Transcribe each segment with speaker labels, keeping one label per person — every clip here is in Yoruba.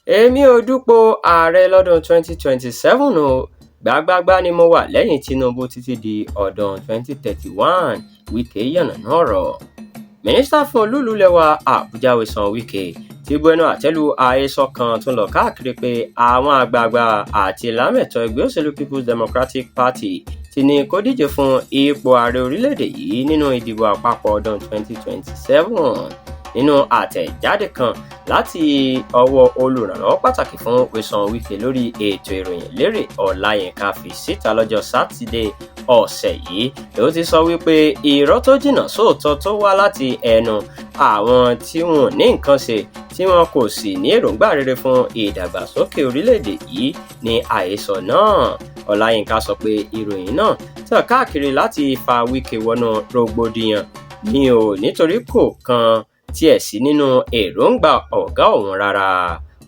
Speaker 1: èmi ò dúpọ̀ ààrẹ lọ́dún 2027 o. Gbagbagba ni mo wà lẹ́yìn Tinubu títí di ọdún 2031. Wike yànnàná ọ̀rọ̀. Mínísítà fún olúùlú lẹwa Àbújá Wẹ̀sán Wike ti bu ẹnu àtẹ́lu àhesọ kan tó ń lọ káàkiri pé àwọn àgbààgbà àti lámẹ̀tọ́ ẹgbẹ́ òṣèlú People's Democratic Party ti ní kó díje fún ipò ààrẹ orílẹ̀-èdè yìí nínú ìdìbò àpapọ̀ ọdún 2027. Nínú àtẹ̀jáde kan láti ọwọ́ olùrànlọ́wọ́ pàtàkì fún Wẹ̀sán Wike lórí ètò ìròyìn lérè Ọláyínká fi síta lọ́jọ́ Sátidé ọ̀sẹ̀ yìí ló ti sọ wípé irọ́ tó jìnnà sóòótọ́ tó wá láti ẹnu àwọn tí wọn ní nǹkan ṣe tí wọn kò sì ní èròǹgbà rere fún ìdàgbàsókè orílẹ̀-èdè yìí ní àhesọ náà. Ọláyínká sọ pé ìròyìn náà tàn káàkiri láti fa Wike wọnú rògbòdìyàn ni ò nítorí kò kan tiẹ̀ sí nínú èròǹgbà ọ̀gá òun rárá.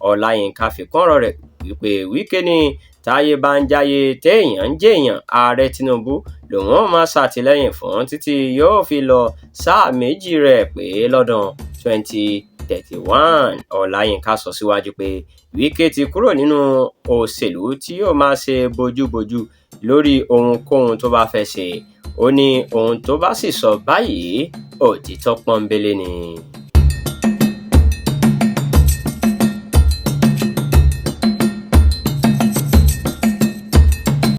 Speaker 1: Ọláyínká fi kún ọ̀rọ̀ rẹ̀ wípé Wike ní táyé bá ń jáyé téèyàn ń jèèyàn ààrẹ Tinubu lòun ó máa ṣàtìlẹ́yìn fún títí yóò fi lọ sáà méjì rẹ̀ pé lọ́dún 2031. Ọláyínká sọ síwájú pé Wike ti kúrò nínú òṣèlú tí yóò máa ṣe bójúbójú lórí ohunkóhun tó bá fẹ́ ṣe. Ó ní ohun tó bá sì sọ báyìí òtítọ́ pọ́nbélé ni.